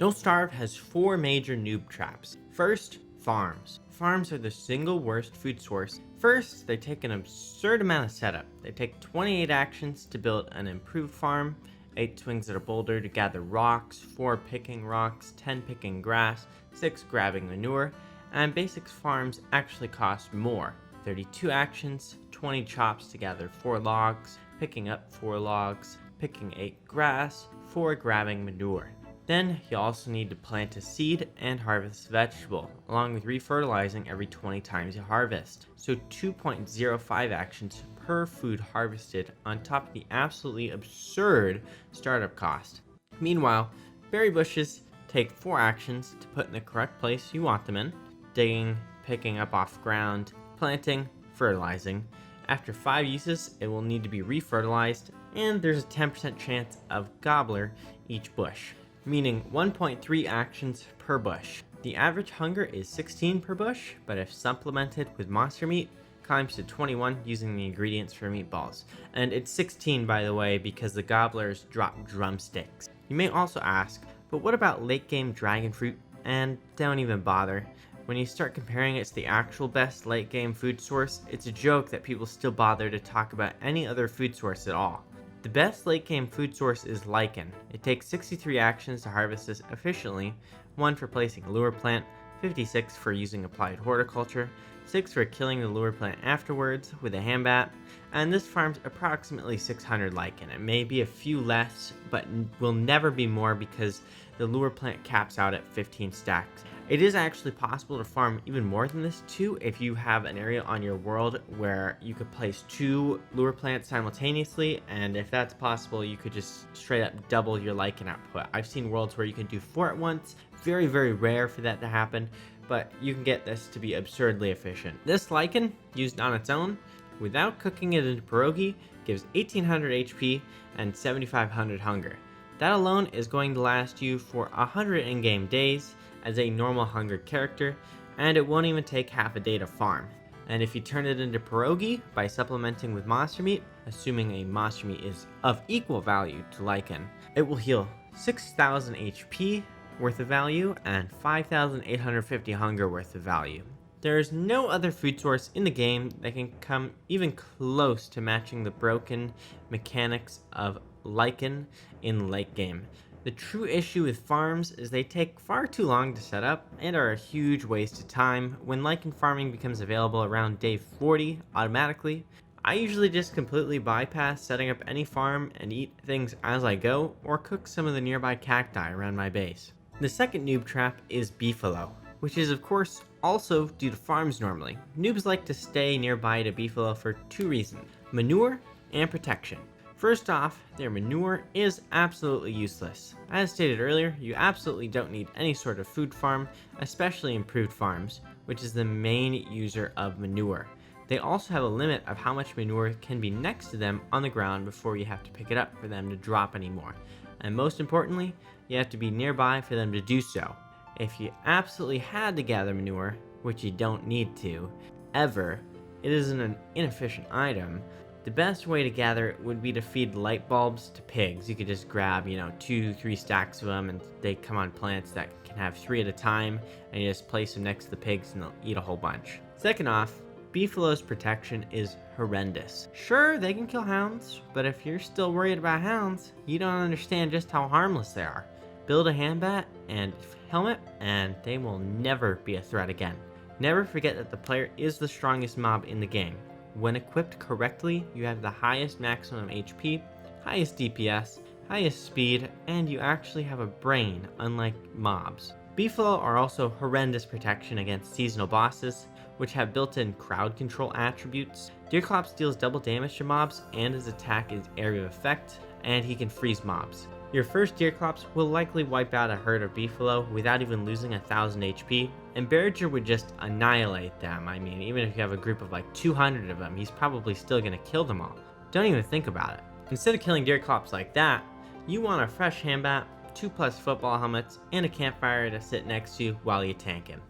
Don't Starve has 4 major noob traps. First, farms. Farms are the single worst food source. First, they take an absurd amount of setup. They take 28 actions to build an improved farm, 8 swings at a boulder to gather rocks, 4 picking rocks, 10 picking grass, 6 grabbing manure, and basics farms actually cost more. 32 actions, 20 chops to gather 4 logs, picking up 4 logs, picking 8 grass, 4 grabbing manure. Then you also need to plant a seed and harvest a vegetable, along with refertilizing every 20 times you harvest. So 2.05 actions per food harvested on top of the absolutely absurd startup cost. Meanwhile, berry bushes take 4 actions to put in the correct place you want them in: digging, picking up off ground, planting, fertilizing. After 5 uses, it will need to be refertilized, and there's a 10% chance of gobbler each bush, meaning 1.3 actions per bush. The average hunger is 16 per bush, but if supplemented with monster meat, climbs to 21 using the ingredients for meatballs. And it's 16, by the way, because the gobblers drop drumsticks. You may also ask, but what about late game dragon fruit? And don't even bother. When you start comparing it to the actual best late game food source, it's a joke that people still bother to talk about any other food source at all. The best late game food source is Lichen. It takes 63 actions to harvest this efficiently, 1 for placing a lure plant, 56 for using applied horticulture, 6 for killing the lure plant afterwards with a handbat, and this farms approximately 600 Lichen. It may be a few less, but will never be more because the lure plant caps out at 15 stacks. It is actually possible to farm even more than this too if you have an area on your world where you could place 2 lure plants simultaneously, and if that's possible, you could just straight up double your Lichen output. I've seen worlds where you can do 4 at once. Very, very rare for that to happen, but you can get this to be absurdly efficient. This Lichen, used on its own, without cooking it into pierogi, gives 1800 HP and 7500 hunger. That alone is going to last you for 100 in-game days as a normal hunger character, and it won't even take half a day to farm. And if you turn it into pierogi by supplementing with monster meat, assuming a monster meat is of equal value to Lichen, it will heal 6000 HP worth of value and 5850 hunger worth of value. There is no other food source in the game that can come even close to matching the broken mechanics of Lichen in late game. The true issue with farms is they take far too long to set up and are a huge waste of time. When Lichen farming becomes available around day 40 automatically, I usually just completely bypass setting up any farm and eat things as I go, or cook some of the nearby cacti around my base. The second noob trap is Beefalo, which is of course also due to farms normally. Noobs like to stay nearby to Beefalo for 2 reasons: manure and protection. First off, their manure is absolutely useless. As stated earlier, you absolutely don't need any sort of food farm, especially improved farms, which is the main user of manure. They also have a limit of how much manure can be next to them on the ground before you have to pick it up for them to drop anymore. And most importantly, you have to be nearby for them to do so. If you absolutely had to gather manure, which you don't need to, ever, it is an inefficient item. The best way to gather it would be to feed light bulbs to pigs. You could just grab, 2-3 stacks of them, and they come on plants that can have 3 at a time, and you just place them next to the pigs and they'll eat a whole bunch. Second off, Beefalo's protection is horrendous. Sure, they can kill hounds, but if you're still worried about hounds, you don't understand just how harmless they are. Build a handbat and helmet, and they will never be a threat again. Never forget that the player is the strongest mob in the game. When equipped correctly, you have the highest maximum HP, highest DPS, highest speed, and you actually have a brain, unlike mobs. Beefalo are also horrendous protection against seasonal bosses, which have built-in crowd control attributes. Deerclops deals double damage to mobs, and his attack is area of effect, and he can freeze mobs. Your first Deerclops will likely wipe out a herd of Beefalo without even losing 1000 HP, and Barrager would just annihilate them. I mean, even if you have a group of like 200 of them, he's probably still gonna kill them all. Don't even think about it. Instead of killing Deerclops like that, you want a fresh handbat, 2+ football helmets, and a campfire to sit next to you while you tank him.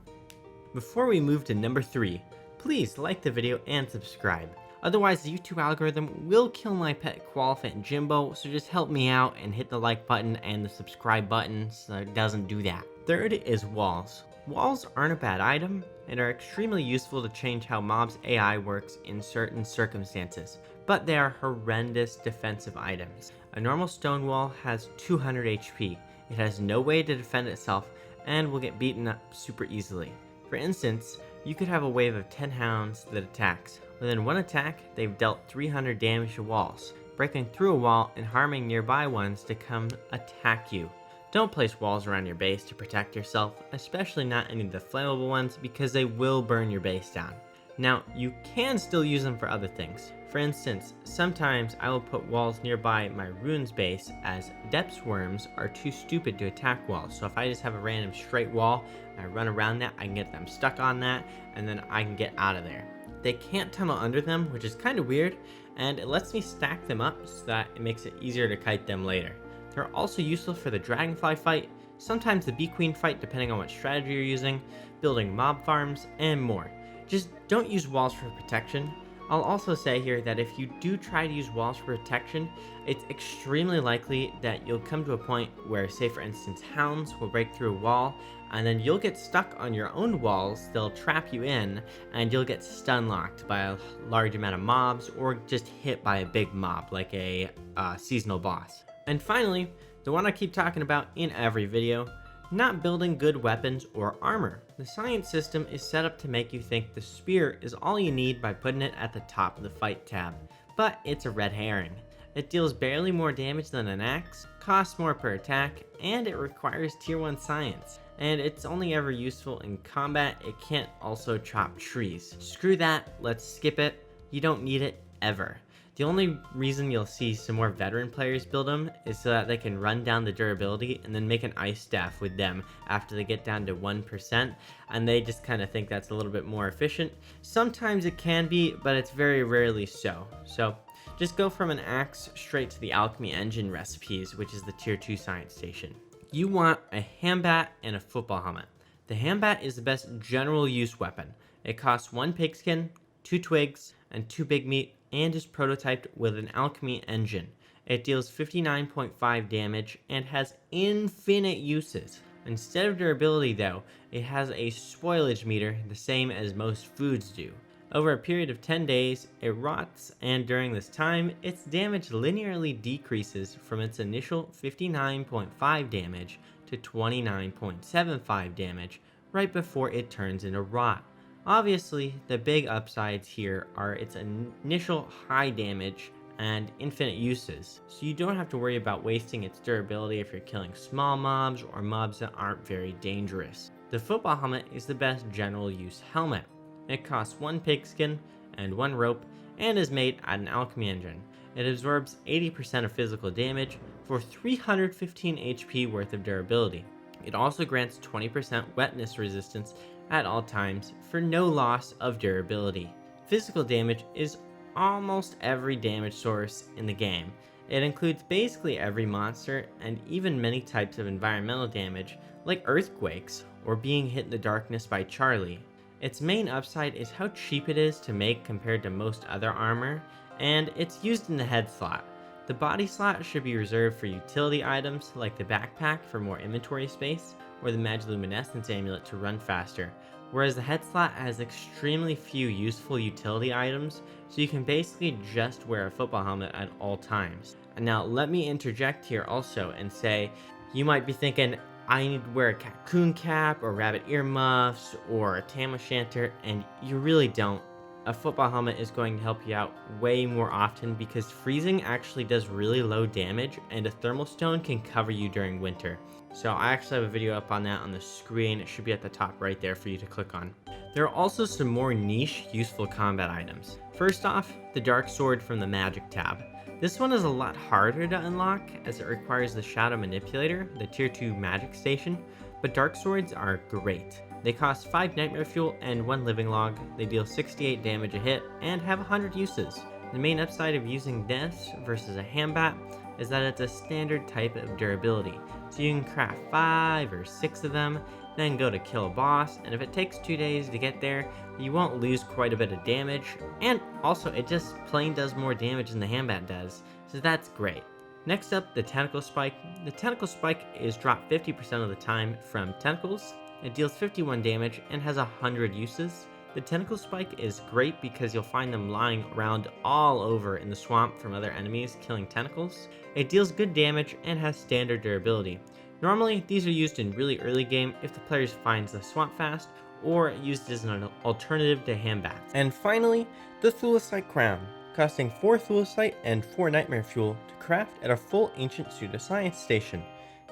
Before we move to number 3, please like the video and subscribe. Otherwise, the YouTube algorithm will kill my pet Qualifant Jimbo, so just help me out and hit the like button and the subscribe button so it doesn't do that. Third is walls. Walls aren't a bad item and are extremely useful to change how mobs' AI works in certain circumstances, but they are horrendous defensive items. A normal stone wall has 200 HP. It has no way to defend itself and will get beaten up super easily. For instance, you could have a wave of 10 hounds that attacks. Within one attack, they've dealt 300 damage to walls, breaking through a wall and harming nearby ones to come attack you. Don't place walls around your base to protect yourself, especially not any of the flammable ones, because they will burn your base down. Now, you can still use them for other things. For instance, sometimes I will put walls nearby my runes base, as depth worms are too stupid to attack walls. So if I just have a random straight wall and I run around that, I can get them stuck on that, and then I can get out of there. They can't tunnel under them, which is kind of weird, and it lets me stack them up so that it makes it easier to kite them later. They're also useful for the dragonfly fight, sometimes the bee queen fight depending on what strategy you're using, building mob farms, and more. Just don't use walls for protection. I'll also say here that if you do try to use walls for protection, it's extremely likely that you'll come to a point where, say for instance, hounds will break through a wall, and then you'll get stuck on your own walls, they'll trap you in, and you'll get stun locked by a large amount of mobs, or just hit by a big mob, like a seasonal boss. And finally, the one I keep talking about in every video, not building good weapons or armor. The science system is set up to make you think the spear is all you need by putting it at the top of the fight tab, but it's a red herring. It deals barely more damage than an axe, costs more per attack, and it requires tier 1 science. And it's only ever useful in combat. It can't also chop trees. Screw that, let's skip it. You don't need it ever. The only reason you'll see some more veteran players build them is so that they can run down the durability and then make an ice staff with them after they get down to 1%, and they just kind of think that's a little bit more efficient. Sometimes it can be, but it's very rarely so. So just go from an axe straight to the alchemy engine recipes, which is the tier 2 science station. You want a handbat and a football helmet. The handbat is the best general use weapon. It costs 1 pigskin, 2 twigs, and 2 big meat, and is prototyped with an alchemy engine. It deals 59.5 damage and has infinite uses. Instead of durability though, it has a spoilage meter the same as most foods do. Over a period of 10 days, it rots, and during this time, its damage linearly decreases from its initial 59.5 damage to 29.75 damage right before it turns into rot. Obviously, the big upsides here are its initial high damage and infinite uses, so you don't have to worry about wasting its durability if you're killing small mobs or mobs that aren't very dangerous. The football helmet is the best general use helmet. It costs 1 pigskin and 1 rope and is made at an alchemy engine. It absorbs 80% of physical damage for 315 HP worth of durability. It also grants 20% wetness resistance at all times for no loss of durability. Physical damage is almost every damage source in the game. It includes basically every monster and even many types of environmental damage like earthquakes or being hit in the darkness by Charlie. Its main upside is how cheap it is to make compared to most other armor, and it's used in the head slot. The body slot should be reserved for utility items like the backpack for more inventory space, or the Magiluminescence amulet to run faster, whereas the head slot has extremely few useful utility items, so you can basically just wear a football helmet at all times. And now let me interject here also and say, you might be thinking, I need to wear a cocoon cap or rabbit earmuffs or a tam o' shanter, and you really don't. A football helmet is going to help you out way more often because freezing actually does really low damage, and a thermal stone can cover you during winter. So I actually have a video up on that on the screen. It should be at the top right there for you to click on. There are also some more niche useful combat items. First off, the dark sword from the magic tab. This one is a lot harder to unlock as it requires the Shadow Manipulator, the tier 2 magic station, but dark swords are great. They cost 5 nightmare fuel and 1 living log, they deal 68 damage a hit, and have 100 uses. The main upside of using this versus a handbat is that it's a standard type of durability. So you can craft 5 or 6 of them, then go to kill a boss, and if it takes 2 days to get there, you won't lose quite a bit of damage, and also it just plain does more damage than the handbat does, so that's great. Next up, the Tentacle Spike. The Tentacle Spike is dropped 50% of the time from tentacles. It deals 51 damage and has 100 uses. The Tentacle Spike is great because you'll find them lying around all over in the swamp from other enemies killing tentacles. It deals good damage and has standard durability. Normally, these are used in really early game if the player finds the swamp fast, or used as an alternative to handbats. And finally, the Thulecite Crown, costing 4 Thulecite and 4 Nightmare Fuel to craft at a full Ancient Pseudoscience Station.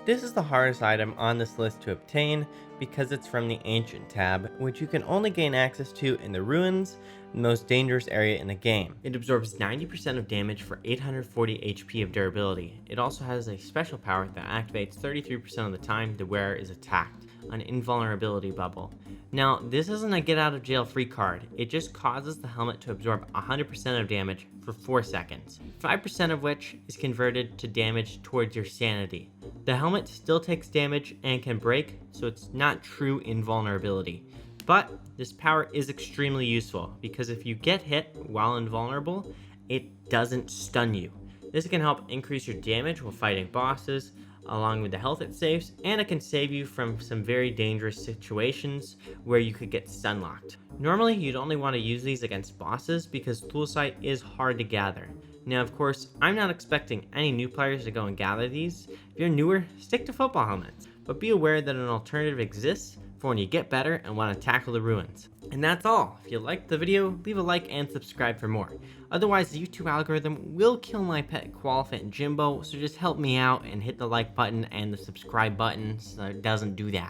This is the hardest item on this list to obtain because it's from the Ancient tab, which you can only gain access to in the Ruins, the most dangerous area in the game. It absorbs 90% of damage for 840 HP of durability. It also has a special power that activates 33% of the time the wearer is attacked, an invulnerability bubble. Now, this isn't a get out of jail free card, it just causes the helmet to absorb 100% of damage for 4 seconds, 5% of which is converted to damage towards your sanity. The helmet still takes damage and can break, so it's not true invulnerability. But this power is extremely useful, because if you get hit while invulnerable, it doesn't stun you. This can help increase your damage while fighting bosses, along with the health it saves, and it can save you from some very dangerous situations where you could get stun locked. Normally, you'd only want to use these against bosses because Thulecite is hard to gather. Now, of course, I'm not expecting any new players to go and gather these. If you're newer, stick to football helmets, but be aware that an alternative exists for when you get better and want to tackle the ruins. And that's all. If you liked the video, leave a like and subscribe for more. Otherwise, the YouTube algorithm will kill my pet Qualifant Jimbo, so just help me out and hit the like button and the subscribe button so it doesn't do that.